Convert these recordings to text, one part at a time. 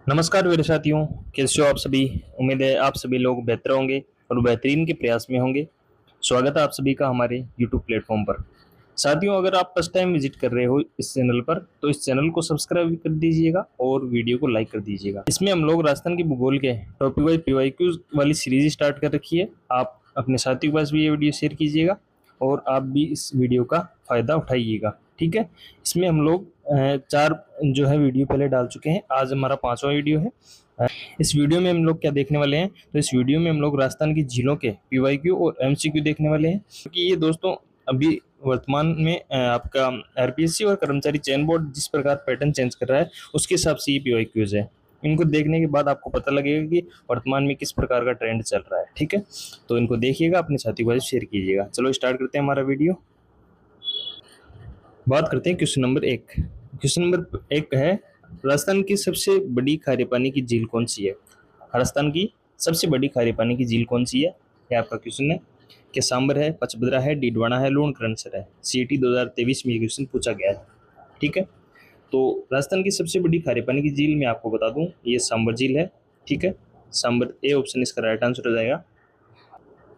नमस्कार मेरे साथियों। कैसे हो आप सभी। उम्मीद है आप सभी लोग बेहतर होंगे और बेहतरीन के प्रयास में होंगे। स्वागत है आप सभी का हमारे YouTube प्लेटफॉर्म पर। साथियों, अगर आप फर्स्ट टाइम विजिट कर रहे हो इस चैनल पर तो इस चैनल को सब्सक्राइब कर दीजिएगा और वीडियो को लाइक कर दीजिएगा। इसमें हम लोग राजस्थान के भूगोल के टॉपिक वाइज पीवाईक्यूज वाली सीरीज स्टार्ट कर रखी है। आप अपने साथियों के पास भी ये वीडियो शेयर कीजिएगा और आप भी इस वीडियो का फायदा उठाइएगा। ठीक है। इसमें हम लोग चार जो है वीडियो पहले डाल चुके हैं। आज हमारा पांचवा वीडियो है। इस वीडियो में हम लोग क्या देखने वाले हैं, तो इस वीडियो में हम लोग राजस्थान की झीलों के पीवाईक्यू और एमसीक्यू देखने वाले हैं, क्योंकि ये दोस्तों अभी वर्तमान में आपका आरपीएससी और कर्मचारी चयन बोर्ड जिस प्रकार पैटर्न चेंज कर रहा है उसके हिसाब से ये पीवाईक्यूज है। इनको देखने के बाद आपको पता लगेगा कि वर्तमान में किस प्रकार का ट्रेंड चल रहा है। ठीक है, तो इनको देखिएगा, अपने साथियों के साथ शेयर कीजिएगा। चलो स्टार्ट करते हैं हमारा वीडियो। बात करते हैं क्वेश्चन नंबर एक। क्वेश्चन नंबर एक है, राजस्थान की सबसे बड़ी खारे पानी की झील कौन सी है। राजस्थान की सबसे बड़ी खारे पानी की झील कौन सी है, ये आपका क्वेश्चन है। क्या सांबर है, पचभद्रा है, डीडवाना है, लूणकरणसर है। सीईटी 2023 में ये क्वेश्चन पूछा गया है। ठीक है, तो राजस्थान की सबसे बड़ी खारे पानी की झील मैं आपको बता दूं, ये सांबर झील है। ठीक है, सांबर ए ऑप्शन इसका राइट आंसर हो जाएगा।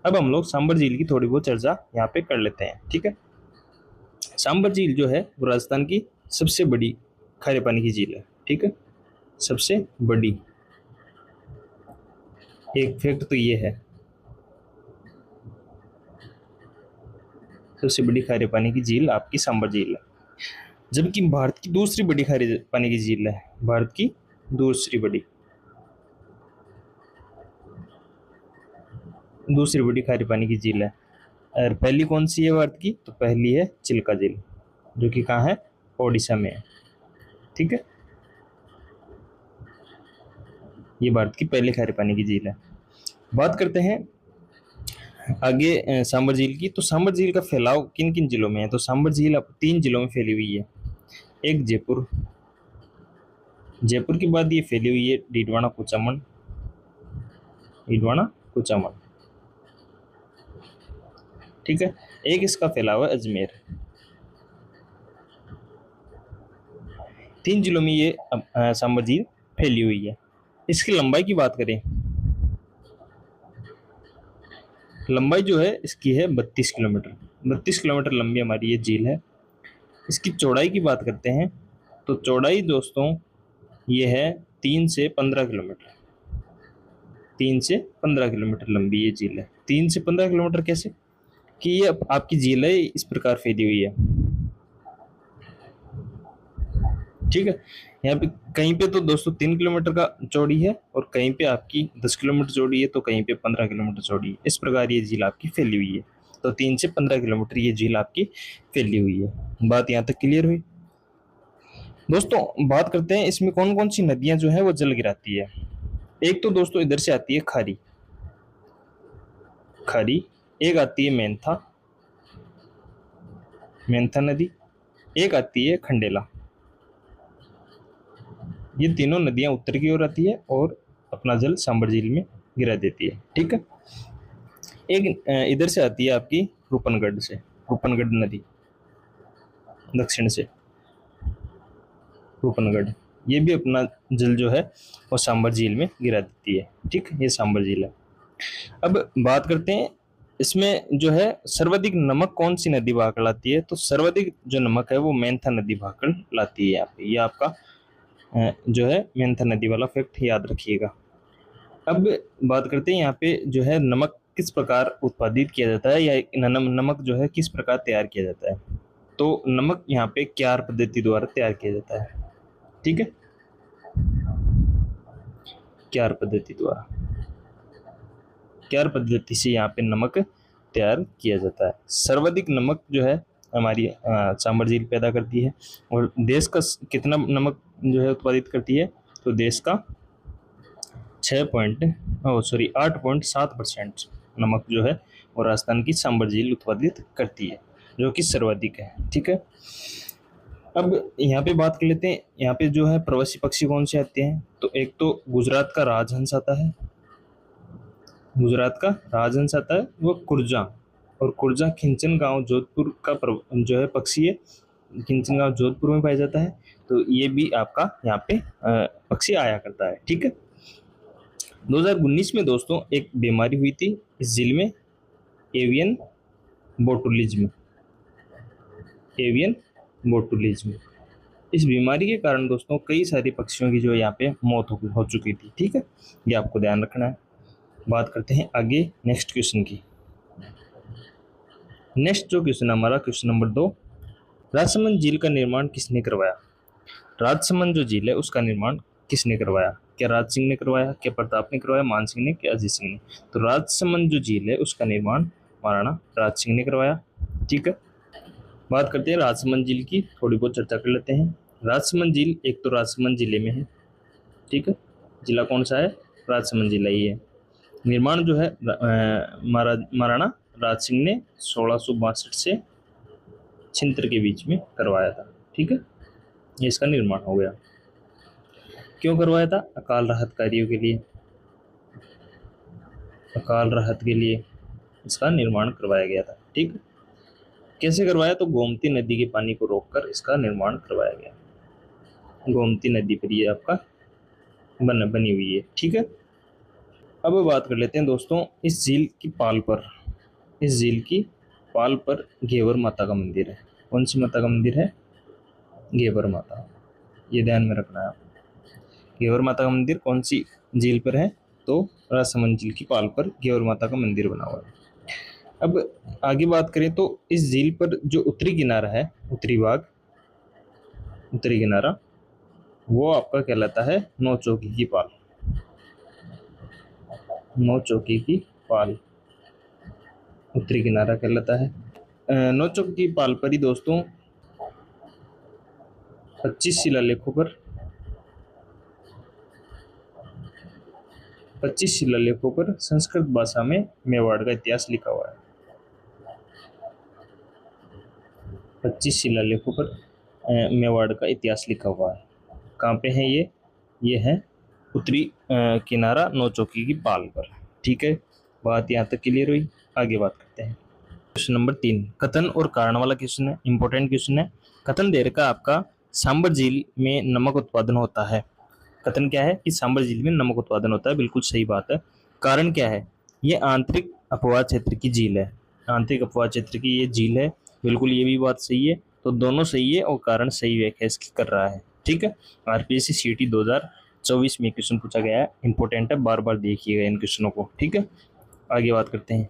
अब हम लोग सांबर झील की थोड़ी बहुत चर्चा यहाँ पे कर लेते हैं। ठीक है, सांबर झील जो है वो राजस्थान की सबसे बड़ी खारे पानी की झील है। ठीक है, सबसे बड़ी। एक फैक्ट तो ये है, सबसे बड़ी खारे पानी की झील आपकी सांबर झील है। जबकि भारत की दूसरी बड़ी खारे पानी की झील है, भारत की दूसरी बड़ी खारे पानी की झील है। और पहली कौन सी है भारत की, तो पहली है चिल्का झील, जो कि कहाँ है, ओडिशा में है। ठीक है, ये भारत की पहली खारे पानी की झील है। बात करते हैं आगे सांबर झील की। तो सांबर झील का फैलाव किन किन जिलों में है, तो सांबर झील अब 3 जिलों में फैली हुई है। एक जयपुर, जयपुर के बाद ये फैली हुई है डीडवाना कुचामन। ठीक है, एक इसका फैलाव है अजमेर। 3 जिलों में ये सांबर झील फैली हुई है। इसकी लंबाई की बात करें, लंबाई जो है इसकी है 32 किलोमीटर। 32 किलोमीटर लंबी हमारी ये झील है। इसकी चौड़ाई की बात करते हैं, तो चौड़ाई दोस्तों ये है 3 से 15 किलोमीटर। 3 से 15 किलोमीटर लंबी ये झील है। 3 से 15 किलोमीटर कैसे, कि ये आपकी झील है इस प्रकार फैली हुई है। ठीक है, यहाँ पे कहीं पे तो दोस्तों 3 किलोमीटर का चौड़ी है और कहीं पे आपकी 10 किलोमीटर चौड़ी है, तो कहीं पे 15 किलोमीटर चौड़ी है। इस प्रकार ये झील आपकी फैली हुई है। तो 3 से 15 किलोमीटर ये झील आपकी फैली हुई है। बात यहाँ तक क्लियर हुई। दोस्तों बात करते हैं इसमें कौन कौन सी नदियां जो है वो जल गिराती है। एक तो दोस्तों इधर से आती है खारी, खारी। एक आती है मेंथा, मेंथा नदी। एक आती है खंडेला। ये तीनों नदियां उत्तर की ओर आती है और अपना जल सांबर झील में गिरा देती है। ठीक है, एक इधर से आती है आपकी रूपनगढ़ से, रूपनगढ़ नदी दक्षिण से, रूपनगढ़। ये भी अपना जल जो है वो सांबर झील में गिरा देती है। ठीक, ये सांबर झील है। अब बात करते हैं इसमें जो है सर्वाधिक नमक कौन सी नदी बहाकर लाती है, तो सर्वाधिक जो नमक है वो मेंथा नदी बहाकर लाती है। यहाँ पे ये आपका जो है मेंथा नदी वाला फैक्ट याद रखिएगा। अब बात करते हैं यहाँ पे जो है नमक किस प्रकार उत्पादित किया जाता है, या नमक जो है किस प्रकार तैयार किया जाता है। तो नमक यहाँ पे क्यार पद्धति द्वारा तैयार किया जाता है। ठीक है, क्यार पद्धति द्वारा, क्यार पद्धति से यहाँ पे नमक तैयार किया जाता है। सर्वाधिक नमक जो है हमारी सांबर झील पैदा करती है। और देश का कितना नमक जो है उत्पादित करती है, तो देश का 8.7% नमक जो है वो राजस्थान की सांबर झील उत्पादित करती है, जो कि सर्वाधिक है। ठीक है, अब यहाँ पे बात कर लेते हैं, यहाँ पे जो है प्रवासी पक्षी कौन से आते हैं, तो एक तो गुजरात का राजहंस आता है, गुजरात का राजहंस आता है, वो कुर्जा। और कुर्जा खिंचन गांव जोधपुर का जो है पक्षी है, किंचनगांव जोधपुर में पाया जाता है। तो ये भी आपका यहाँ पे पक्षी आया करता है। ठीक है। 2019 में दोस्तों एक बीमारी हुई थी इस झील में, एवियन बोटुलिज्म। एवियन बोटुलिज्म, इस बीमारी के कारण दोस्तों कई सारे पक्षियों की जो यहाँ पे मौत हो चुकी थी। ठीक है, ये आपको ध्यान रखना है। बात करते हैं आगे नेक्स्ट क्वेश्चन की। नेक्स्ट जो क्वेश्चन हमारा क्वेश्चन नंबर 2, राजसमंद झील का निर्माण किसने करवाया? राजसमंद जो झील है उसका निर्माण किसने करवाया? क्या राज सिंह ने करवाया, क्या प्रताप ने करवाया, मान सिंह ने, क्या अजीत सिंह ने? तो राजसमंद जो झील है उसका निर्माण महाराणा राज सिंह ने करवाया। ठीक है। बात करते हैं राजसमंद झील की, थोड़ी बहुत चर्चा कर लेते हैं। राजसमंद झील एक तो राजसमंद जिले में है। ठीक है, जिला कौन सा है? राजसमंद जिला ही है। निर्माण जो है महाराणा राज सिंह ने 1662 से छिंत्र के बीच में करवाया था। ठीक है, ये इसका निर्माण हो गया। क्यों करवाया था? अकाल राहत कार्यों के लिए। अकाल राहत के लिए इसका निर्माण करवाया गया था। ठीक है। कैसे करवाया? तो गोमती नदी के पानी को रोककर इसका निर्माण करवाया गया। गोमती नदी पर ये आपका बनी हुई है। ठीक है। अब बात कर लेते हैं दोस्तों इस झील की पाल पर। इस झील की पाल पर घेवर माता का मंदिर है। कौन सी माता का मंदिर है? घेवर माता, ये ध्यान में रखना है आपको। घेवर माता का मंदिर कौन सी झील पर है? तो राजसमंद झील की पाल पर घेवर माता का मंदिर बना हुआ है। अब आगे बात करें तो इस झील पर जो उत्तरी किनारा है, उत्तरी भाग, उत्तरी किनारा, वो आपका कहलाता है नौ चौकी की पाल। नौ चौकी की पाल उत्तरी किनारा कहलाता है। नौ चौकी की पाल पर ही दोस्तों 25 शिलालेखों पर 25 शिलालेखों पर संस्कृत भाषा में मेवाड़ का इतिहास लिखा हुआ है। 25 शिलालेखों पर मेवाड़ का इतिहास लिखा हुआ है। कहाँ पे है ये? ये है उत्तरी किनारा नौ चौकी की पाल पर। ठीक है, बात यहाँ तक क्लियर हुई। आगे बात करते हैं क्वेश्चन नंबर 3, कथन और कारण वाला क्वेश्चन है, इंपॉर्टेंट क्वेश्चन है। कथन दे रखा आपका सांबर झील में नमक उत्पादन होता है। कथन क्या है कि सांबर झील में नमक उत्पादन होता है, बिल्कुल सही बात है। कारण क्या है? ये आंतरिक अपवाह क्षेत्र की झील है। आंतरिक अपवाह क्षेत्र की ये झील है, बिल्कुल ये भी बात सही है। तो दोनों सही है और कारण सही व्याख्या इसकी कर रहा है। ठीक है, आरपीएससी सीटी 2024 में क्वेश्चन पूछा गया है, इंपॉर्टेंट है, बार बार देखिएगा इन क्वेश्चनों को। ठीक है, आगे बात करते हैं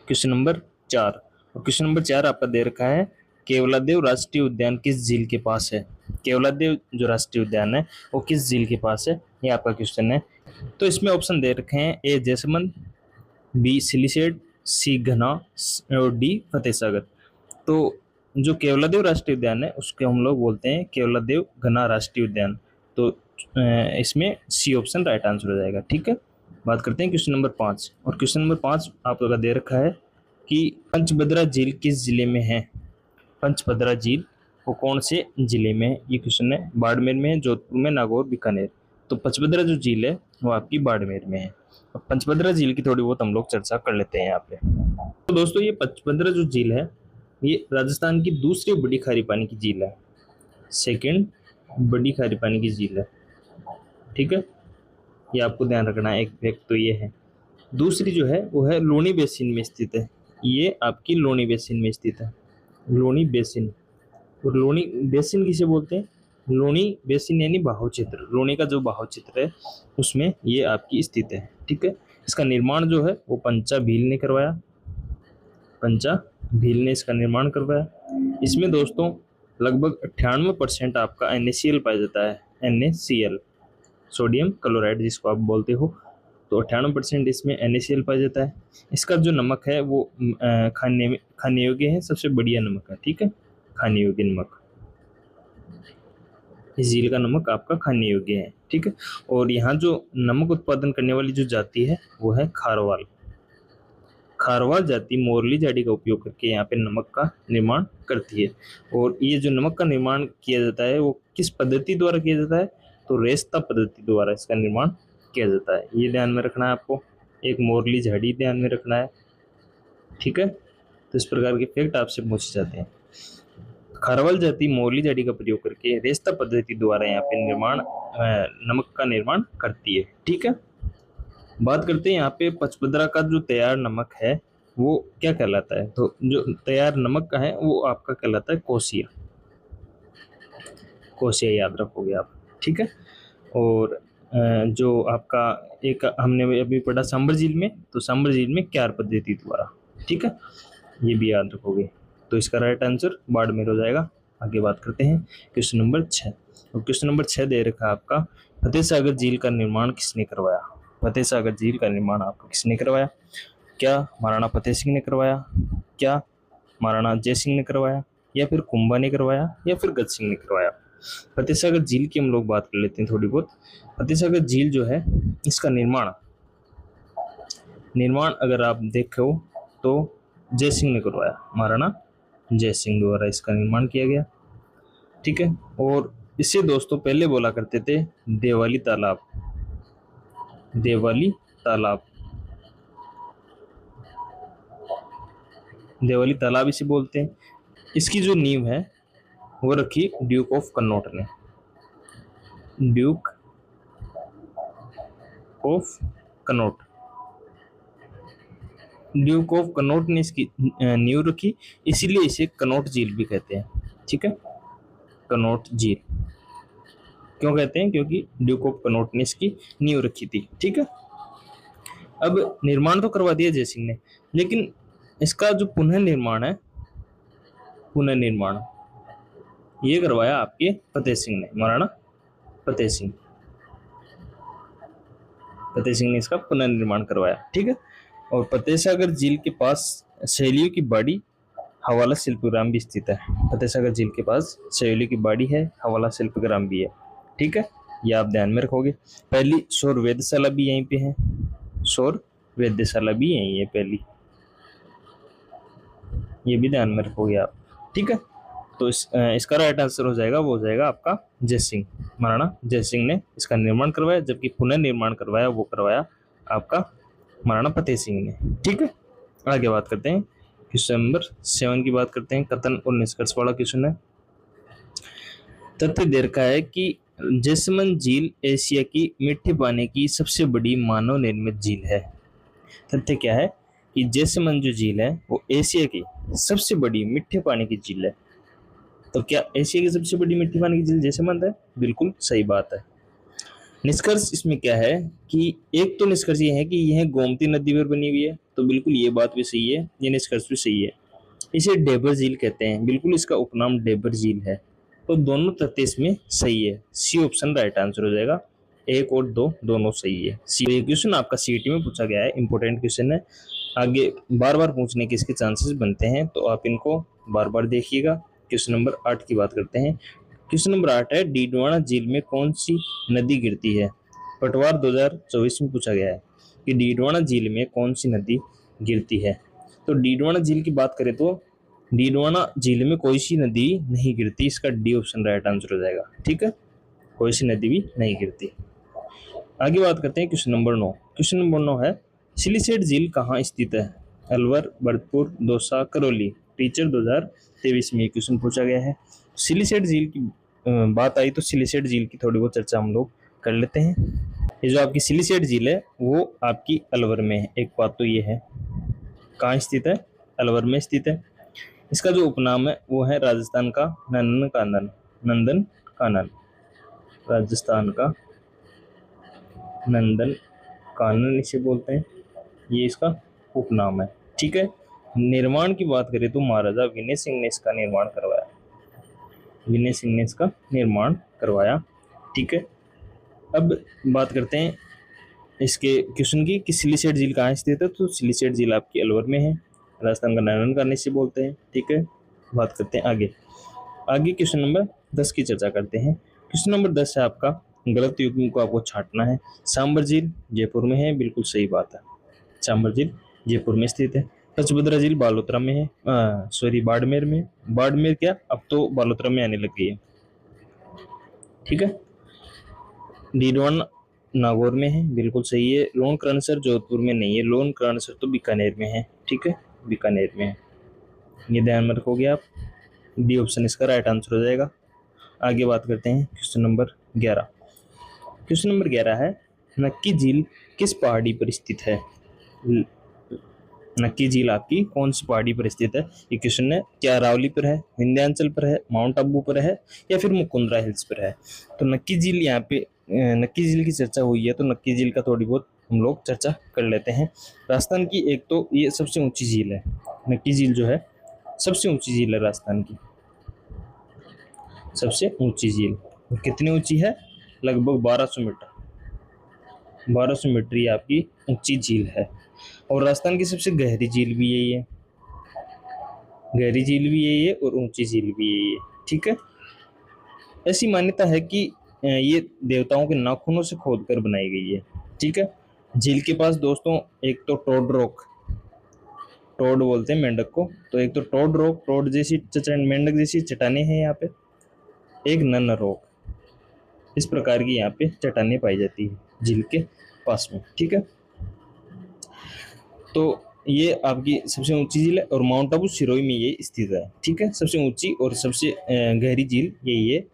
क्वेश्चन नंबर 4। और क्वेश्चन नंबर 4 आपका दे रखा है केवलादेव राष्ट्रीय उद्यान किस झील के पास है? केवलादेव जो राष्ट्रीय उद्यान है वो किस झील के पास है, ये आपका क्वेश्चन है। तो इसमें ऑप्शन दे रखे हैं, ए जैसमंद, बी सिलिसेट, सी घना और डी फतेह सागर। तो जो केवलादेव राष्ट्रीय उद्यान है उसके हम लोग बोलते हैं केवलादेव घना राष्ट्रीय उद्यान। तो इसमें सी ऑप्शन राइट आंसर हो जाएगा। ठीक है, बात करते हैं क्वेश्चन नंबर 5। और क्वेश्चन नंबर 5 आपका दे रखा है कि पंचभद्रा झील किस जिले में है? पंचभद्रा झील वो कौन से जिले में है? ये क्वेश्चन है। बाड़मेर में है, जोधपुर में, नागौर, बीकानेर। तो पंचभद्रा जो झील है वो आपकी बाड़मेर में है। अब पंचभद्रा झील की थोड़ी बहुत हम लोग चर्चा कर लेते हैं यहाँ पे। तो दोस्तों ये पंचभद्रा जो झील है ये राजस्थान की दूसरी बड़ी खारी पानी की झील है। सेकेंड बड़ी खारी पानी की झील है। ठीक है, ये आपको ध्यान रखना है। एक फैक्ट तो ये है। दूसरी जो है वो है लूणी बेसिन में स्थित है। ये आपकी लूणी बेसिन में स्थित है। लूणी बेसिन, और लूणी बेसिन किसे बोलते हैं? लूणी बेसिन यानी बहाव क्षेत्र, लूणी का जो बहाव क्षेत्र है उसमें ये आपकी स्थित है। ठीक है, इसका निर्माण जो है वो पंचा भील ने करवाया। पंचा भील ने इसका निर्माण करवाया। इसमें दोस्तों लगभग 98% आपका NaCl पाया जाता है। NaCl, सोडियम क्लोराइड जिसको आप बोलते हो। तो 98% इसमें NaCl पाया जाता है। इसका जो नमक है वो खाने योग्य है, सबसे बढ़िया नमक है। ठीक है, खाने योग्य नमक, इस झील का नमक आपका खाने योग्य है। ठीक है, और यहाँ जो नमक उत्पादन करने वाली जो जाति है वो है खारवाल। खारवाल जाति मोरली झाड़ी का उपयोग करके यहाँ पे नमक का निर्माण करती है। और ये जो नमक का निर्माण किया जाता है वो किस पद्धति द्वारा किया जाता है? तो रेस्ता पद्धति द्वारा इसका निर्माण किया जाता है। ये ध्यान में रखना है आपको। एक मोरली झाड़ी ध्यान में रखना है। ठीक है, तो इस प्रकार के फैक्ट आपसे पूछे जाते हैं। खारवल जाति मोरली झाड़ी का प्रयोग करके रेस्ता पद्धति द्वारा यहाँ पे नमक का निर्माण करती है। ठीक है, बात करते हैं यहाँ पे पचपदरा का जो तैयार नमक है वो क्या कहलाता है। तो जो तैयार नमक का है वो आपका कहलाता है कोसिया। कोसिया याद रखोगे आप। ठीक है, और जो आपका एक हमने अभी पढ़ा सांबर झील में, तो सांबर झील में क्यार पद्धति द्वारा। ठीक है, ये भी याद रखोगे। तो इसका राइट आंसर बाड़मेर हो जाएगा। आगे बात करते हैं क्वेश्चन नंबर 6। और क्वेश्चन नंबर 6 दे रखा है आपका, फतेह सागर झील का निर्माण किसने करवाया। फतेह सागर झील का निर्माण आपको किसने करवाया। क्या महाराणा फतेह सिंह ने करवाया, क्या महाराणा जय सिंह ने करवाया, या फिर कुंभा ने करवाया, या फिर गज सिंह ने करवाया। फतेह सागर झील की हम लोग बात कर लेते हैं थोड़ी बहुत। फतेह सागर झील जो है इसका निर्माण अगर आप देखो तो जय सिंह ने करवाया, महाराणा जय सिंह द्वारा इसका निर्माण किया गया। ठीक है, और इसे दोस्तों पहले बोला करते थे देवाली तालाब। देवाली तालाब, देवाली तालाब इसे बोलते हैं। इसकी जो नींव है वो रखी ड्यूक ऑफ कन्नौट ने। ड्यूक ऑफ कन्नौट, ड्यूक ऑफ कन्नौट ने इसकी नींव रखी, इसीलिए इसे कन्नौट झील भी कहते हैं। ठीक है, कन्नौट झील क्यों कहते हैं, क्योंकि ड्यूक ऑफ कन्नौट ने इसकी नींव रखी थी। ठीक है, अब निर्माण तो करवा दिया जय सिंह ने, लेकिन इसका जो पुनर्निर्माण है, पुनर्निर्माण ये करवाया आपके फतेह सिंह ने, महाराणा फतेह सिंह। फतेह सिंह ने इसका पुनर्निर्माण करवाया। ठीक है, और फतेह सागर झील के पास सहेलियों की बाड़ी हवाला शिल्पग्राम भी स्थित है। फतेह सागर झील के पास सहेलियों की बाड़ी है, हवाला शिल्पग्राम भी है। ठीक है, ये आप ध्यान में रखोगे। पहली सौर वेधशाला भी यहीं पे है, सौर वेधशाला भी यहीं है पहली, ये भी ध्यान में रखोगे आप। ठीक है, तो इसका राइट आंसर हो जाएगा, वो हो जाएगा आपका जय सिंह। महाराणा जय सिंह ने इसका निर्माण करवाया, जबकि पुनर्निर्माण करवाया वो करवाया आपका महाराणा फतेह सिंह ने। ठीक है, आगे बात करते हैं क्वेश्चन नंबर 7 की बात करते हैं। कथन और निष्कर्ष वाला क्वेश्चन है। तथ्य दे रखा है कि जैसमंद झील एशिया की मीठे पानी की सबसे बड़ी मानव निर्मित झील है। तथ्य क्या है कि जैसमंद जो झील है वो एशिया की सबसे बड़ी मीठे पानी की झील है। तो क्या एशिया की सबसे बड़ी मीठे पानी की झील जैसमंद है? बिल्कुल सही बात है। निष्कर्ष इसमें क्या है कि एक तो निष्कर्ष ये है कि यह गोमती नदी पर बनी हुई है, तो बिल्कुल ये बात भी सही है, ये निष्कर्ष भी सही है। इसे डेबर झील कहते हैं, बिल्कुल इसका उपनाम डेबर झील है। तो दोनों तथ्य इसमें सही है, सी ऑप्शन राइट आंसर हो जाएगा। 1 और 2 दोनों सही है। ये क्वेश्चन आपका सीईटी में पूछा गया है, इंपॉर्टेंट क्वेश्चन है, आगे बार बार पूछने के इसके चांसेस बनते हैं, तो आप इनको बार बार देखिएगा। क्वेश्चन नंबर 8 की बात करते हैं। क्वेश्चन नंबर 8 है, डीडवाना झील में कौन सी नदी गिरती है? पटवार 2024 में पूछा गया है कि डीडवाना झील में कौन सी नदी गिरती है। तो डीडवाना झील की बात करें तो डीडवाना झील में कोई सी नदी नहीं गिरती, इसका डी ऑप्शन राइट आंसर हो जाएगा। ठीक है, कोई सी नदी भी नहीं गिरती। आगे बात करते हैं क्वेश्चन नंबर 9। क्वेश्चन नंबर 9 है, सिलिसेट झील कहाँ स्थित है? अलवर, भरतपुर, दौसा, करौली। टीचर 2023 में क्वेश्चन पूछा गया है। सिलिसेट झील की बात आई तो सिलिसेट झील की थोड़ी बहुत चर्चा हम लोग कर लेते हैं। ये जो आपकी सिलिसेट झील है वो आपकी अलवर में है। एक बात तो ये है, कहाँ स्थित है? अलवर में स्थित है। इसका जो उपनाम है वो है राजस्थान का नंदन कानन। नंदन कानन, राजस्थान का नंदन कानन इसे बोलते हैं, ये इसका उपनाम है। ठीक है, निर्माण की बात करें तो महाराजा विनय सिंह ने इसका निर्माण करवाया। विनय सिंह ने इसका निर्माण करवाया। ठीक है, अब बात करते हैं इसके क्वेश्चन की कि सिलिसेट झील कहाँ स्थित है? तो सिलिसेट झील आपकी अलवर में है, राजस्थान का नंदन कानन इसे बोलते हैं। ठीक है, बात करते हैं आगे क्वेश्चन नंबर 10 की चर्चा करते हैं। क्वेश्चन नंबर 10 है आपका, गलत युग्म को आपको छांटना है। सांबर झील जयपुर में है, बिल्कुल सही बात है, सांबर झील जयपुर में स्थित है। पचभद्रा झील बालोतरा में है, बाड़मेर में। बाड़मेर क्या, अब तो बालोतरा में आने लग गई है। ठीक है, डीडवाना नागौर में है, बिल्कुल सही है। लोन क्रनसर जोधपुर में नहीं है, लोन क्रनसर तो बीकानेर में है। ठीक है, बीकानेर में है, ये ध्यान में रखोगे आप। डी ऑप्शन इसका राइट आंसर हो जाएगा। आगे बात करते हैं क्वेश्चन नंबर 11। क्वेश्चन नंबर 11 है, नक्की झील किस पहाड़ी पर स्थित है? नक्की झील आपकी कौन सी पहाड़ी पर स्थित है? ये क्वेश्चन है, क्या अरावली पर है, विंध्याचल पर है, माउंट आबू पर है, या फिर मुकुंदरा हिल्स पर है? तो नक्की झील यहाँ पे नक्की झील की चर्चा हुई है, तो नक्की झील का थोड़ी बहुत हम लोग चर्चा कर लेते हैं। राजस्थान की एक तो ये सबसे ऊंची झील है, नक्की झील जो है सबसे ऊंची झील है राजस्थान की, सबसे ऊंची झील। और कितनी ऊंची है? लगभग 1200 मीटर, 1200 मीटर ये आपकी ऊंची झील है। और राजस्थान की सबसे गहरी झील भी यही है, गहरी झील भी यही है और ऊंची झील भी यही है। ठीक है, ऐसी मान्यता है कि ये देवताओं के नाखूनों से खोद कर बनाई गई है। ठीक है, झील के पास दोस्तों एक तो टोड रॉक, टोड बोलते हैं मेंढक को, तो एक तो टोड रॉक, टोड जैसी मेंढक जैसी चट्टानें हैं यहाँ पे, एक नन रॉक, इस प्रकार की यहाँ पे चट्टानें पाई जाती है झील के पास में। ठीक है, तो ये आपकी सबसे ऊंची झील है और माउंट आबू सिरोही में ये स्थित है। ठीक है, सबसे ऊंची और सबसे गहरी झील यही है,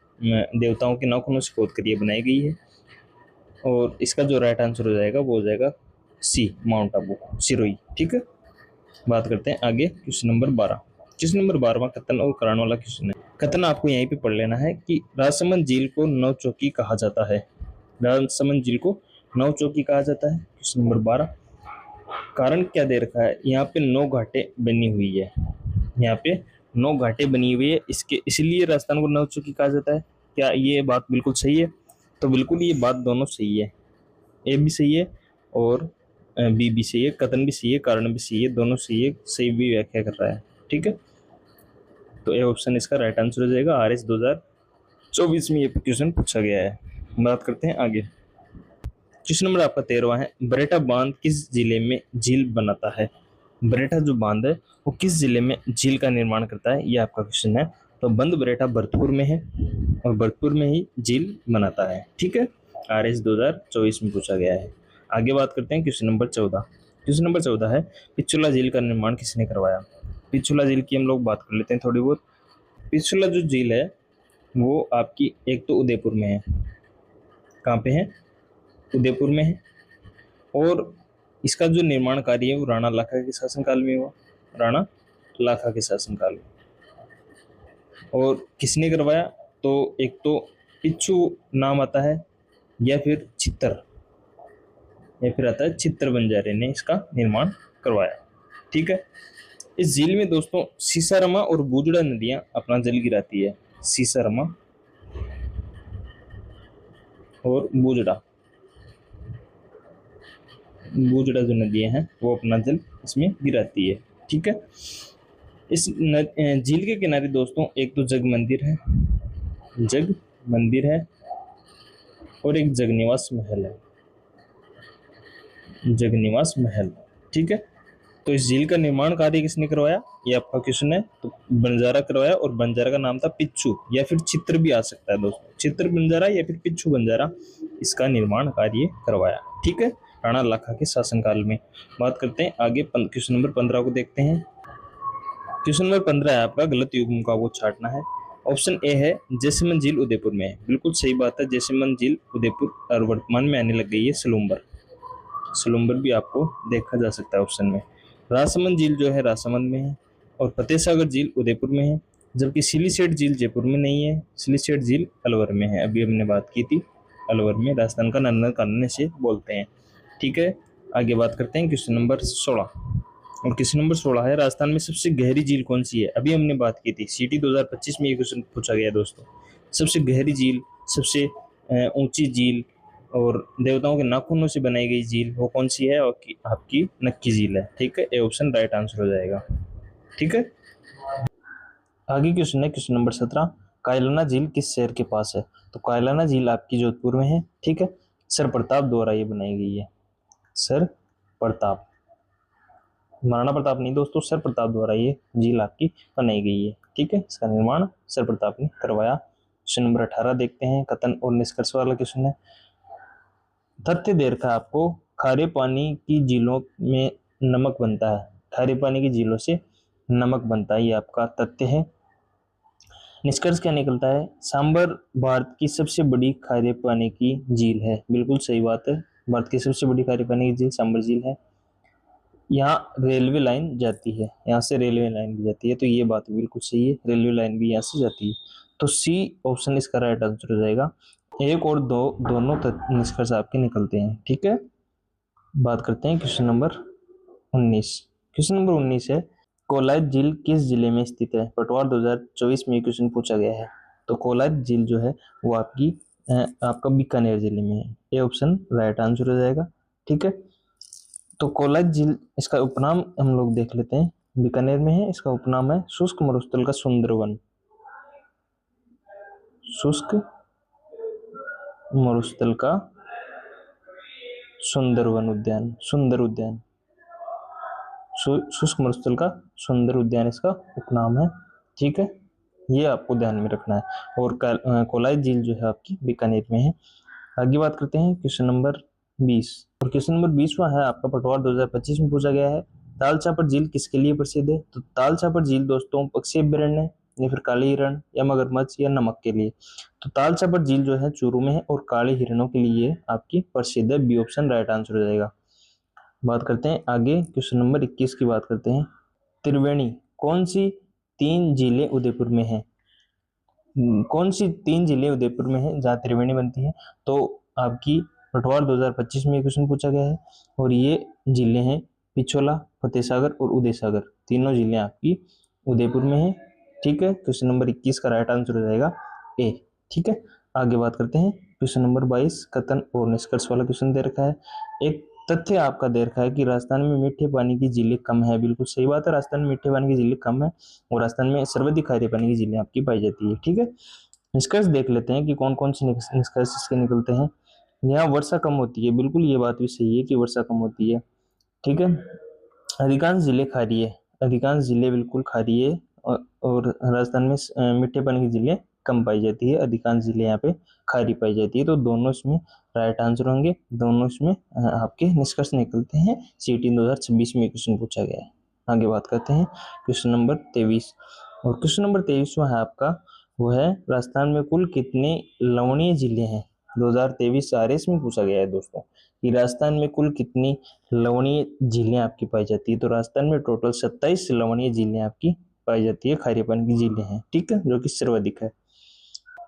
देवताओं के नाखूनों से खोद कर ये बनाई गई है। और इसका जो राइट आंसर हो जाएगा वो हो जाएगा सी, माउंट आबू सिरोही। ठीक है, बात करते हैं आगे क्वेश्चन नंबर 12। क्वेश्चन नंबर 12वां कथन और करान वाला क्वेश्चन है। कथन आपको यहीं पे पढ़ लेना है कि राजसमंद झील को नवचौकी कहा जाता है। राजसमंद झील को नवचौकी कहा जाता है। क्वेश्चन नंबर 12, कारण क्या दे रखा है? यहाँ पे 9 घाटें बनी हुई है, यहाँ पे 9 घाटें बनी हुई है, इसके इसलिए राजस्थान को नवचौकी कहा जाता है। क्या ये बात बिल्कुल सही है? तो बिल्कुल ये बात दोनों सही है, ए भी सही है और बी भी सही है, कथन भी सही है, कारण भी सही है, दोनों सही है, सही भी व्याख्या कर रहा है। ठीक है, तो ए ऑप्शन इसका राइट आंसर हो जाएगा। RS 2024 में ये क्वेश्चन पूछा गया है। बात करते हैं आगे। क्वेश्चन नंबर आपका 13वां है, बरेटा बांध किस जिले में झील बनाता है? बरेटा जो बांध है वो किस जिले में झील का निर्माण करता है, ये आपका क्वेश्चन है। तो बंद बरेटा भरतपुर में है और भरतपुर में ही झील बनाता है। ठीक है, RS 2024 में पूछा गया है। आगे बात करते हैं क्वेश्चन नंबर 14। क्वेश्चन नंबर 14 है, पिछोला झील का निर्माण किसने करवाया? पिछोला झील की हम लोग बात कर लेते हैं थोड़ी बहुत। पिछोला जो झील है वो आपकी एक तो उदयपुर में है, कहाँ पे है? उदयपुर में है। और इसका जो निर्माण कार्य है वो राणा लाखा के शासनकाल में हुआ, राणा लाखा के शासनकाल में। और किसने करवाया? तो एक तो पिच्चू नाम आता है, या फिर चित्तर, या फिर आता है चित्तर बंजारे ने इसका निर्माण करवाया। ठीक है, इस झील में दोस्तों सीसारमा और बूजड़ा नदियां अपना जल गिराती है। सीसारमा और बूजड़ा, बूजड़ा जो नदियां हैं वो अपना जल इसमें गिराती है। ठीक है, इस झील के किनारे दोस्तों एक तो जग मंदिर है, जग मंदिर है, और एक जगनिवास महल है, जगनिवास महल। ठीक है, तो इस झील का निर्माण कार्य किसने करवाया, ये आपका क्वेश्चन है। तो बंजारा करवाया, और बंजारा का नाम था पिच्चू, या फिर चित्र भी आ सकता है दोस्तों, चित्र बंजारा या फिर पिच्चू बंजारा, इसका निर्माण कार्य करवाया। ठीक है, राणा लाखा के शासनकाल में। बात करते हैं आगे क्वेश्चन नंबर 15 को देखते हैं। क्वेश्चन नंबर 15 है आपका, गलत युग्म का वो छाटना है। ऑप्शन ए है जैसलमेर झील उदयपुर में है, बिल्कुल सही बात है, जैसलमेर झील उदयपुर और वर्तमान में आने लग गई है सलूम्बर, सलूम्बर भी आपको देखा जा सकता है ऑप्शन में। राजसमंद झील जो है राजसमंद में है, और फतेह सागर झील उदयपुर में है, जबकि सिलीसेट झील जयपुर में नहीं है, सिलीसेट झील अलवर में है। अभी हमने बात की थी अलवर में, राजस्थान का नंदन कानन से बोलते हैं। ठीक है, आगे बात करते हैं क्वेश्चन नंबर 16। और क्वेश्चन नंबर 16 है, राजस्थान में सबसे गहरी झील कौन सी है? अभी हमने बात की थी, CT 2025 में ये क्वेश्चन पूछा गया दोस्तों। सबसे गहरी झील, सबसे ऊंची झील और देवताओं के नाखूनों से बनाई गई झील वो कौन सी है? और आपकी नक्की झील है। ठीक है, ए ऑप्शन राइट आंसर हो जाएगा। ठीक है, आगे क्वेश्चन है क्वेश्चन नंबर 17, कायलाना झील किस शहर के पास है? तो कायलाना झील आपकी जोधपुर में है। ठीक है, सर प्रताप द्वारा ये बनाई गई है, सर प्रताप, महाराणा प्रताप नहीं दोस्तों, सर प्रताप द्वारा ये झील आपकी बनाई गई है। ठीक है, इसका निर्माण सर प्रताप ने करवाया। क्वेश्चन नंबर 18 देखते हैं, कथन और निष्कर्ष वाला क्वेश्चन है। तथ्य दे रखा है आपको, खारे पानी की झीलों में नमक बनता है, खारे पानी की झीलों से नमक बनता है, ये आपका तथ्य है। निष्कर्ष क्या निकलता है? सांबर भारत की सबसे बड़ी खारे पानी की झील है। बिल्कुल सही बात है, भारत की सबसे बड़ी खारे पानी की झील सांबर झील है। यहाँ रेलवे लाइन जाती है, यहाँ से रेलवे लाइन भी जाती है, तो ये बात बिल्कुल सही है, रेलवे लाइन भी यहाँ से जाती है। तो सी ऑप्शन इसका राइट आंसर हो जाएगा। एक और दो दोनों निष्कर्ष आपके निकलते हैं। ठीक है, बात करते हैं क्वेश्चन नंबर 19। क्वेश्चन नंबर 19 है, कोलायत झील किस जिले में स्थित है? पटवार 2024 में क्वेश्चन पूछा गया है। तो कोलायत झील जो है वो आपका बीकानेर जिले में है। ये ऑप्शन राइट आंसर हो जाएगा। ठीक है, तो कोलायत झील, इसका उपनाम हम लोग देख लेते हैं, बीकानेर में है। इसका उपनाम है शुष्क मरुस्थल का सुंदरवन। शुष्क मरुस्थल का सुंदरवन उद्यान, सुंदर उद्यान, शुष्क मरुस्थल का सुंदर उद्यान इसका उपनाम है। ठीक है, ये आपको ध्यान में रखना है। और कोलायत झील जो है आपकी बीकानेर में है। आगे बात करते हैं क्वेश्चन नंबर 20। और क्वेश्चन नंबर 20वां है आपका, पटवार 2025 में पूछा गया है। ताल छापर झील किसके लिए प्रसिद्ध है? तो ताल छापर झील दोस्तों पक्षी अभ्यारण्य या फिर काले हिरण या मगरमच्छ या नमक के लिए। तो ताल छापर झील जो है चूरू में है और काले हिरणों के लिए आपकी प्रसिद्ध है। बी ऑप्शन राइट आंसर हो जाएगा। बात करते हैं आगे, क्वेश्चन नंबर 21 की बात करते हैं। त्रिवेणी कौन सी 3 जिले उदयपुर में है? कौन सी 3 जिले उदयपुर में है जहाँ त्रिवेणी बनती है? तो आपकी पटवार 2025 में क्वेश्चन पूछा गया है और ये जिले हैं पिछोला, फतेह सागर और उदय सागर। तीनों जिले आपकी उदयपुर में है। ठीक है, क्वेश्चन नंबर 21 का राइट आंसर हो जाएगा ए। ठीक है, आगे बात करते हैं क्वेश्चन नंबर 22, कथन और निष्कर्ष वाला क्वेश्चन दे रखा है। एक तथ्य आपका दे रखा है कि राजस्थान में मीठे पानी की झीलें कम है। बिल्कुल सही बात है, राजस्थान में मीठे पानी की झीलें कम है और राजस्थान में सर्वाधिक खारे पानी की झीलें आपकी पाई जाती है। ठीक है, निष्कर्ष देख लेते हैं कि कौन कौन से निष्कर्ष इसके निकलते हैं। यहाँ वर्षा कम होती है, बिल्कुल ये बात भी सही है कि वर्षा कम होती है। ठीक है, अधिकांश जिले खारी है, अधिकांश जिले बिल्कुल खारी है। और राजस्थान में मीठे पानी की झीलें कम पाई जाती है, अधिकांश जिले यहाँ पे खारी पाई जाती है। तो दोनों इसमें राइट आंसर होंगे, दोनों इसमें आपके निष्कर्ष निकलते हैं। सीटी 2026 में क्वेश्चन पूछा गया है। आगे बात करते हैं क्वेश्चन नंबर 23। और क्वेश्चन नंबर 23वां है आपका, वो है राजस्थान में कुल कितने लवणीय जिले हैं? 2023 आरएस में पूछा गया है दोस्तों कि राजस्थान में कुल कितनी लवणीय झीलें आपकी पाई जाती है। तो राजस्थान में टोटल 27 लवणीय झीलें आपकी पाई जाती है, खारे पानी की झीलें हैं। ठीक है, जो कि सर्वाधिक है।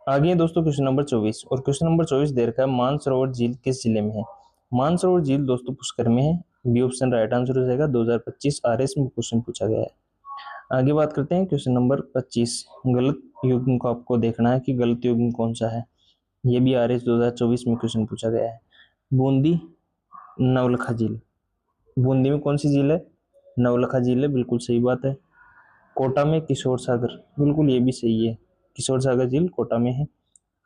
आगे दोस्तों क्वेश्चन नंबर 24। और क्वेश्चन नंबर 24 दे रखा है, मानसरोवर झील किस जिले में है? मानसरोवर झील दोस्तों पुष्कर में है। बी ऑप्शन राइट आंसर हो जाएगा। 2025 आरएस में क्वेश्चन पूछा गया है। आगे बात करते हैं क्वेश्चन नंबर 25। गलत युग्म को आपको देखना है कि गलत युग्म कौन सा है। ये भी आरएस 2024 में क्वेश्चन पूछा गया है। बूंदी नवलखा झील, बूंदी में कौन सी झील है? नवलखा झील है, बिल्कुल सही बात है। कोटा में किशोर सागर, बिल्कुल ये भी सही है, किशोर सागर झील कोटा में है।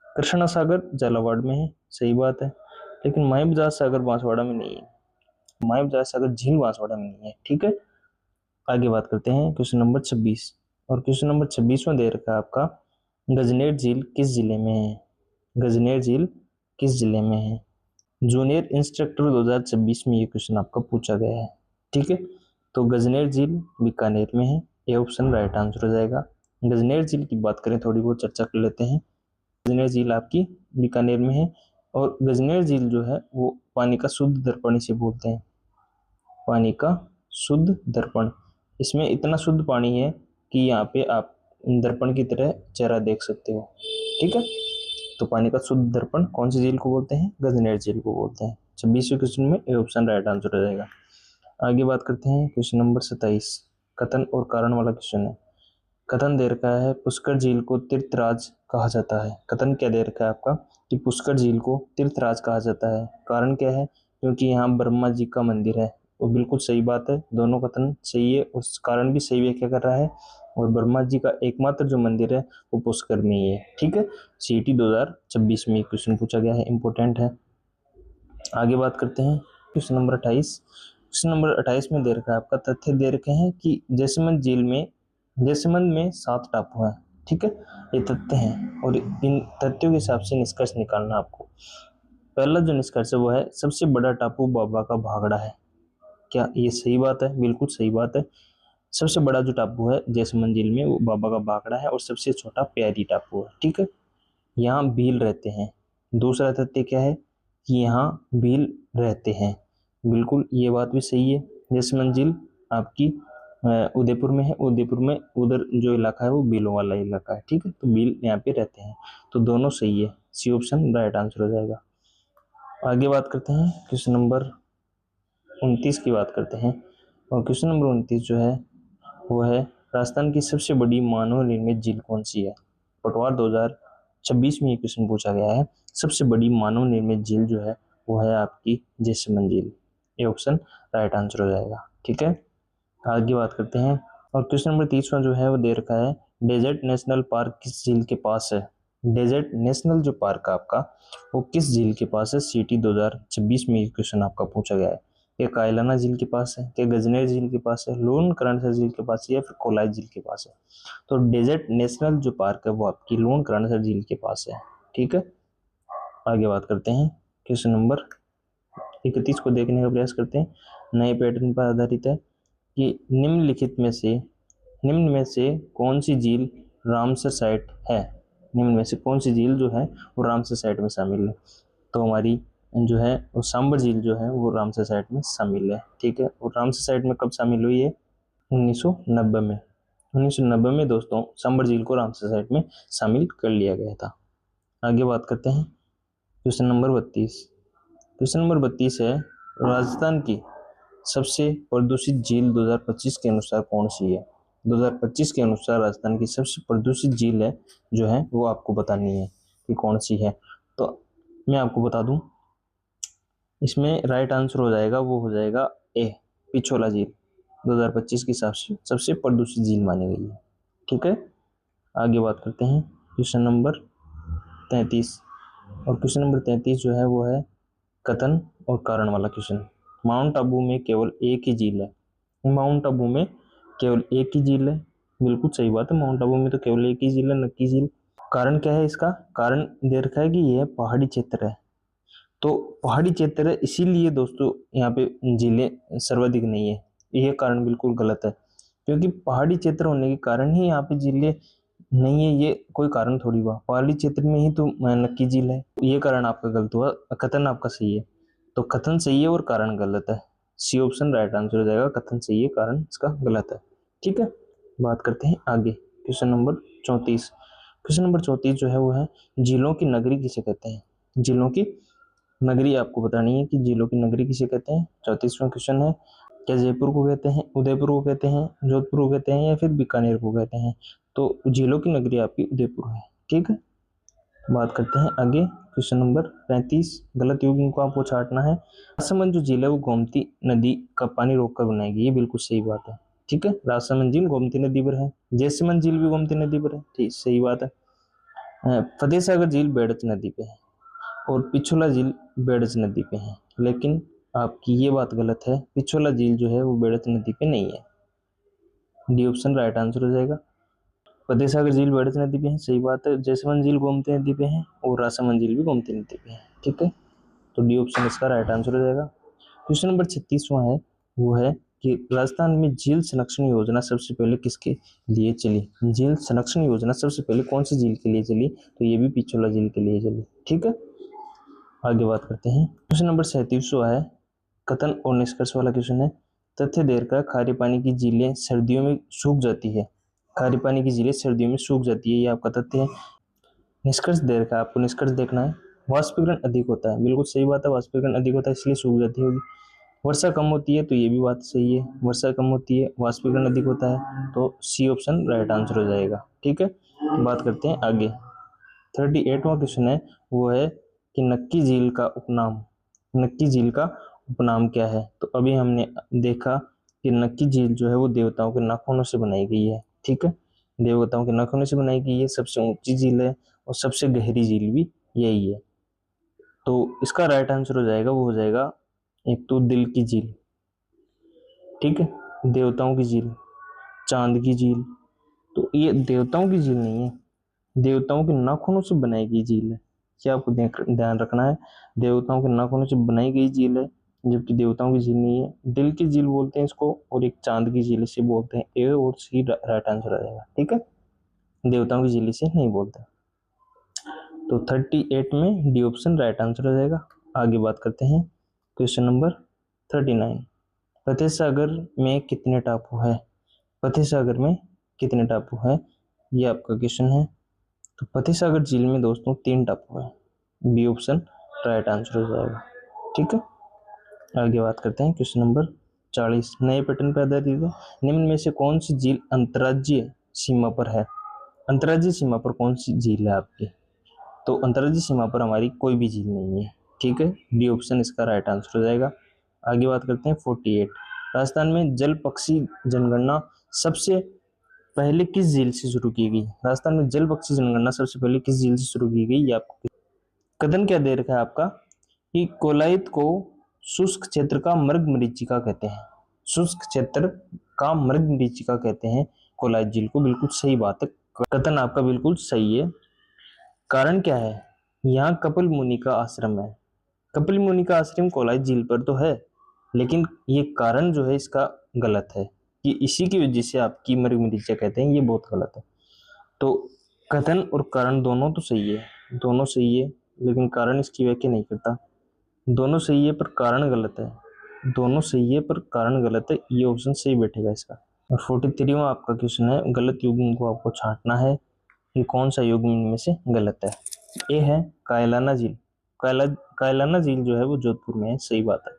कृष्णा सागर झालावाड़ में है, सही बात है। लेकिन माहिबजाज सागर बांसवाड़ा में नहीं है, माहिबजाज सागर झील बांसवाड़ा में नहीं है। ठीक है, आगे बात करते हैं क्वेश्चन नंबर 26। और क्वेश्चन नंबर 26 में दे रखा है आपका, गजनेर झील किस जिले में है? गजनेर झील किस जिले में है? जूनियर इंस्ट्रक्टर 2026 में ये क्वेश्चन आपका पूछा गया है। ठीक है, तो गजनेर झील बीकानेर में है। ये ऑप्शन राइट आंसर हो जाएगा। गजनेर झील की बात करें, थोड़ी बहुत चर्चा कर लेते हैं। गजनेर झील आपकी बीकानेर में है। और गजनेर झील जो है वो पानी का शुद्ध दर्पण इसे बोलते हैं, पानी का शुद्ध दर्पण। इसमें इतना शुद्ध पानी है कि यहाँ पे आप दर्पण की तरह चेहरा देख सकते हो। ठीक है, तो पानी का शुद्ध दर्पण कौन सी झील को बोलते हैं? गजनेर झील को बोलते हैं। 26वें क्वेश्चन में ए ऑप्शन राइट आंसर हो जाएगा। आगे बात करते हैं क्वेश्चन नंबर 27। कथन और कारण वाला क्वेश्चन है। कथन दे रखा है, पुष्कर झील को तीर्थराज कहा जाता है। कथन क्या दे रखा है आपका कि पुष्कर झील को तीर्थराज कहा जाता है। कारण क्या है? क्योंकि यहाँ ब्रह्मा जी का मंदिर है। वो बिल्कुल सही बात है, दोनों कथन सही है, उस कारण भी सही व्याख्या कर रहा है। और ब्रह्मा जी का एकमात्र जो मंदिर है वो पुष्कर में ही है। ठीक है, सीटी 2026 में क्वेश्चन पूछा गया है, इंपॉर्टेंट है। आगे बात करते हैं क्वेश्चन नंबर 28। क्वेश्चन नंबर 28 में दे रखा है आपका, तथ्य दे रखे हैं कि जैसमंद झील में, जैसमंद में 7 टापू हैं। ठीक है, ये तथ्य हैं और इन तथ्यों के हिसाब से निष्कर्ष निकालना आपको। पहला जो निष्कर्ष है वो है, सबसे बड़ा टापू बाबा का भागड़ा है। क्या ये सही बात है? बिल्कुल सही बात है। सबसे बड़ा जो टापू है जैसमंद झील में वो बाबा का बाकड़ा है और सबसे छोटा प्यारी टापू है। ठीक है, यहाँ भील रहते हैं। दूसरा तथ्य क्या है कि यहाँ भील रहते हैं। बिल्कुल ये बात भी सही है। जैसमंद झील आपकी उदयपुर में है। उदयपुर में उधर जो इलाका है वो भीलों वाला इलाका है। ठीक है, तो भील यहाँ पे रहते हैं, तो दोनों सही है। सी ऑप्शन राइट आंसर हो जाएगा। आगे बात करते हैं क्वेश्चन नंबर 29 की बात करते हैं। और क्वेश्चन नंबर 29 जो है वो है राजस्थान की सबसे बड़ी मानव निर्मित झील कौन सी है। पटवार 2026 में ये क्वेश्चन पूछा गया है। सबसे बड़ी मानव निर्मित झील जो है वो है आपकी जैसमंद झील। ये ऑप्शन राइट आंसर हो जाएगा। ठीक है, आगे बात करते हैं। और क्वेश्चन नंबर 30वां जो है वो दे रखा है डेजर्ट नेशनल पार्क किस झील के पास है। डेजर्ट नेशनल जो पार्क है आपका वो किस झील के पास है। सीटी 2026 में ये क्वेश्चन आपका पूछा गया है। क्या कायलाना झील के पास है, क्या गजनेर झील के पास है, लूणकरणसर झील के पास है, या फिर कोलाई झील के पास है। तो डेजर्ट नेशनल जो पार्क है वो आपकी लूणकरणसर झील के पास है। ठीक है, आगे बात करते हैं। क्वेश्चन नंबर 31 को देखने का प्रयास करते हैं। नए पैटर्न पर आधारित है कि निम्न में से कौन सी झील रामसर साइट है। निम्न में से कौन सी झील जो है वो रामसर साइट में शामिल है। तो हमारी जो है वो सांबर झील जो है वो रामसर साइट में शामिल है। ठीक है, और रामसर साइट में कब शामिल हुई है, 1990 में। 1990 में दोस्तों सांबर झील को रामसर साइट में शामिल कर लिया गया था। आगे बात करते हैं क्वेश्चन नंबर 32। क्वेश्चन नंबर 32 है राजस्थान की सबसे प्रदूषित झील 2025 के अनुसार कौन सी है। 2025 के अनुसार राजस्थान की सबसे प्रदूषित झील है जो है वो आपको बतानी है कि कौन सी है। तो मैं आपको बता दूं, इसमें राइट आंसर हो जाएगा वो हो जाएगा ए, पिछोला झील 2025 के हिसाब से सबसे प्रदूषित झील मानी गई है। ठीक है, आगे बात करते हैं क्वेश्चन नंबर 33। और क्वेश्चन नंबर 33 जो है वो है कथन और कारण वाला क्वेश्चन। माउंट आबू में केवल एक ही झील है। माउंट आबू में केवल एक ही झील है। बिल्कुल सही बात है, माउंट आबू में तो केवल एक ही झील है, नक्की झील। कारण क्या है इसका, कारण दे रखा है कि यह पहाड़ी क्षेत्र है। तो पहाड़ी क्षेत्र है इसीलिए दोस्तों यहाँ पे झीलें सर्वाधिक नहीं है। यह कारण बिल्कुल गलत है, क्योंकि पहाड़ी क्षेत्र होने के कारण ही यहाँ पे झीलें नहीं है। ये कोई कारण थोड़ी हुआ, पहाड़ी क्षेत्र में ही तो नक्की झील है। ये कारण आपका गलत हुआ, कथन आपका सही है। तो कथन सही है और कारण गलत है। सी ऑप्शन राइट आंसर हो जाएगा। कथन सही है, कारण इसका गलत है। ठीक है, बात करते हैं आगे क्वेश्चन नंबर 34। क्वेश्चन नंबर 34 जो है वो है झीलों की नगरी किसे कहते हैं। झीलों की नगरी आपको बतानी है कि झीलों की नगरी किसे कहते हैं। 34वां क्वेश्चन है क्या जयपुर को कहते हैं, उदयपुर को कहते हैं, जोधपुर को कहते हैं, या फिर बीकानेर को कहते हैं। तो झीलों की नगरी आपकी उदयपुर है। ठीक है, बात करते हैं आगे क्वेश्चन नंबर 35। गलत युग्म को आपको छांटना है। राजसमंद जो झील है वो गोमती नदी का पानी रोककर बनाएगी, ये बिल्कुल सही बात है। ठीक है, राजसमंद झील गोमती नदी पर है, जैसमंद झील भी गोमती नदी पर है। ठीक, सही बात है। फतेह सागर झील बेड़च नदी पे है और पिछोला झील बेड़च नदी पे है, लेकिन आपकी ये बात गलत है। पिछोला झील जो है वो बेड़च नदी पे नहीं है। डी ऑप्शन राइट आंसर हो जाएगा। फतेह सागर झील बेड़च नदी पे है, सही बात है। जैसमंद झील गोमती नदी पे है और राजसमंद झील भी गोमती नदी पे है। ठीक है, तो डी ऑप्शन इसका राइट आंसर हो जाएगा। क्वेश्चन नंबर 36वां है वो है कि राजस्थान में झील संरक्षण योजना सबसे पहले किसके लिए चली। झील संरक्षण योजना सबसे पहले कौन सी झील के लिए चली, तो ये भी पिछोला झील के लिए चली। ठीक है, आगे बात करते हैं। क्वेश्चन नंबर 37वां है कथन और निष्कर्ष वाला क्वेश्चन है। तथ्य देर का खारे पानी की झीलें सर्दियों में सूख जाती है। खारे पानी की झीलें सर्दियों में सूख जाती है, ये आपका तथ्य है। निष्कर्ष देर का आपको निष्कर्ष देखना है। वाष्पीकरण अधिक होता है, बिल्कुल सही बात है। वाष्पीकरण अधिक होता है इसलिए सूख जाती होगी। वर्षा कम होती है, तो ये भी बात सही है। वर्षा कम होती है, वाष्पीकरण अधिक होता है, तो सी ऑप्शन राइट आंसर हो जाएगा। ठीक है, बात करते हैं आगे। 38वां क्वेश्चन है वो है कि नक्की झील का उपनाम, नक्की झील का उपनाम क्या है। तो अभी हमने देखा कि नक्की झील जो है वो देवताओं के नाखूनों से बनाई गई है। ठीक है, देवताओं के नाखूनों से बनाई गई है, सबसे ऊंची झील है और सबसे गहरी झील भी यही है। तो इसका राइट आंसर हो जाएगा वो हो जाएगा एक तो दिल की झील। ठीक है, देवताओं की झील, चांद की झील। तो ये देवताओं की झील नहीं है, देवताओं के नाखूनों से बनाई गई झील है। क्या आपको ध्यान रखना है, देवताओं के नाखूनों से बनाई गई झील है जबकि देवताओं की झील नहीं है। दिल की झील बोलते हैं इसको, और एक चांद की झील इसे बोलते हैं। ए और सी राइट आंसर आ जाएगा, ठीक है। देवताओं की झील इसे नहीं बोलते। तो 38 में डी ऑप्शन राइट आंसर हो जाएगा। आगे बात करते हैं क्वेश्चन नंबर 39। फतेह सागर में कितने टापू है? फतेह सागर में कितने टापू है, ये आपका क्वेश्चन है। तो फतेह सागर झील में दोस्तों 3 टापू है। बी ऑप्शन राइट आंसर हो जाएगा, ठीक है। आगे बात करते हैं क्वेश्चन नंबर 40। नए पैटर्न पर आधारित है, निम्न में से कौन सी झील अंतर्राज्यीय सीमा पर है? अंतर्राज्यीय सीमा पर कौन सी झील है आपकी? तो अंतर्राज्यीय सीमा पर हमारी कोई भी झील नहीं है, ठीक है। डी ऑप्शन इसका राइट आंसर हो जाएगा। आगे बात करते हैं 48। राजस्थान में जल पक्षी जनगणना सबसे पहले किस झील से शुरू की गई? राजस्थान में जल पक्षी जनगणना सबसे पहले किस झील से शुरू की गई, ये आपको कथन क्या दे रखा है आपका कि कोलायत को शुष्क क्षेत्र का मृग मरीचिका कहते हैं। शुष्क क्षेत्र का मृग मरीचिका कहते हैं कोलायत झील को। बिल्कुल सही बात है, कथन आपका बिल्कुल सही है। कारण क्या है? यहाँ कपिल मुनि का आश्रम है। कपिल मुनि का आश्रम कोलायत झील पर तो है, लेकिन ये कारण जो है इसका गलत है कि इसी की वजह से आपकी मृग मरीचिका कहते हैं, ये बहुत गलत है। तो कथन और कारण दोनों तो सही है, दोनों सही है, लेकिन कारण इसकी व्याख्या नहीं करता। दोनों सही है पर कारण गलत है, दोनों सही है पर कारण गलत है, ये ऑप्शन सही बैठेगा इसका। और 43वां आपका क्वेश्चन है, गलत युग्म को आपको छांटना है कि कौन सा युग्म इनमें से गलत है। ए है कायलाना झील। कायलाना झील जो है वो जोधपुर में है, सही बात है।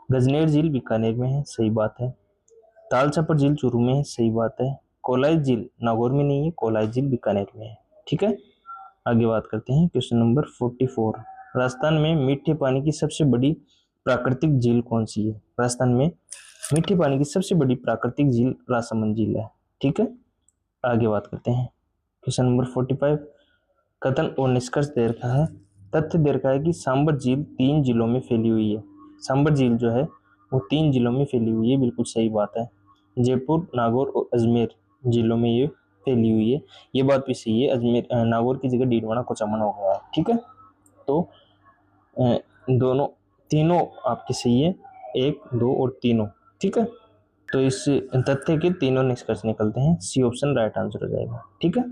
गजनेर झील बीकानेर में है, सही बात है। ताल छापर झील चूरू में है, सही बात है। कोलायत झील नागौर में नहीं है, कोलायत झील बीकानेर में है, ठीक है। आगे बात करते हैं क्वेश्चन नंबर 44। राजस्थान में मीठे पानी की सबसे बड़ी प्राकृतिक झील कौन सी है? राजस्थान में मीठे पानी की सबसे बड़ी प्राकृतिक झील राजसमंद झील है, ठीक है। आगे बात करते हैं क्वेश्चन नंबर 45। कथन और निष्कर्ष दे रखा है, तथ्य दे रखा है कि सांबर झील 3 जिलों में फैली हुई है। सांबर झील जो है वो 3 जिलों में फैली हुई है, बिल्कुल सही बात है। जयपुर, नागौर और अजमेर जिलों में ये फैली हुई है, ये बात भी सही है। अजमेर नागौर की जगह डीडवाना कोचामन हो गया है, ठीक है। तो दोनों तीनों आपके सही है, 1, 2 और तीनों, ठीक है। तो इस तथ्य के तीनों निष्कर्ष निकलते हैं, सी ऑप्शन राइट आंसर हो जाएगा, ठीक है।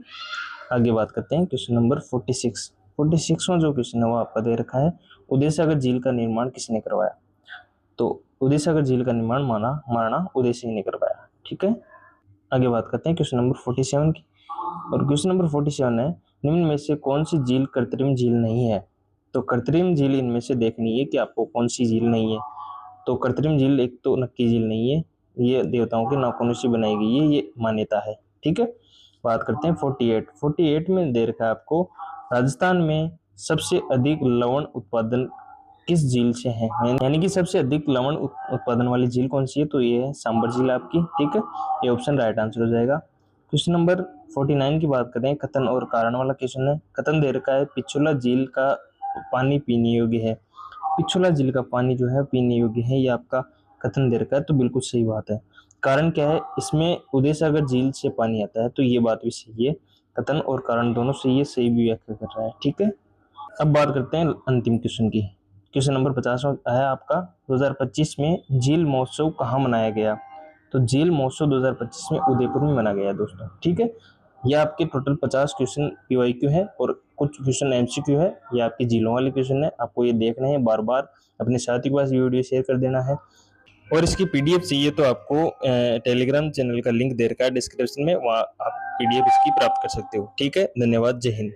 आगे बात करते हैं क्वेश्चन नंबर 46। 46वां जो क्वेश्चन है वो आपका दे रखा है, उदय सागर झील का निर्माण किसने करवाया? तो उदय सागर झील का निर्माण महाराणा उदय सिंह ने करवाया, ठीक है। आगे बात करते हैं क्वेश्चन नंबर 47 की, और क्वेश्चन नंबर 47 है, निम्न में से कौन सी झील कृत्रिम झील नहीं है? तो कृत्रिम झील इनमें से देखनी है कि आपको कौन सी झील नहीं है। तो कृत्रिम झील एक तो नक्की झील नहीं है, ये देवताओं के नाखूनों से बनाई गई है, ये मान्यता है, ठीक है। बात करते हैं 48 में दे रखा है आपको, राजस्थान में सबसे अधिक लवण उत्पादन किस झील से है? यानी कि सबसे अधिक लवण उत्पादन वाली झील कौन सी है? तो ये है सांबर झील आपकी, ठीक है। ये ऑप्शन राइट आंसर हो जाएगा। क्वेश्चन नंबर 49 की बात करें, कथन और कारण वाला क्वेश्चन है। कथन दे रखा है, पिछोला झील का पानी पीने योग्य है। पिछोला झील का पानी जो है पीने योग्य है, ये आपका कथन दे रखा है, तो बिल्कुल सही बात है। कारण क्या है? इसमें उदय सागर झील से पानी आता है, तो ये बात भी सही है। कथन और कारण दोनों सही है, सही भी व्याख्या कर रहा है, ठीक है। अब बात करते हैं अंतिम क्वेश्चन की। क्वेश्चन नंबर 50 है आपका, 2025 में झील महोत्सव कहाँ मनाया गया? तो झील महोत्सव 2025 में उदयपुर में मनाया गया दोस्तों, ठीक है। ये आपके टोटल 50 क्वेश्चन पीवाईक्यू है और कुछ क्वेश्चन एमसीक्यू है। ये आपके झीलों वाले क्वेश्चन है, आपको ये देखना है, बार बार अपने साथी के पास ये वीडियो शेयर कर देना है। और इसकी पीडीएफ चाहिए तो आपको टेलीग्राम चैनल का लिंक दे रखा है डिस्क्रिप्शन में, वहाँ आप पीडीएफ इसकी प्राप्त कर सकते हो, ठीक है। धन्यवाद, जय हिंद।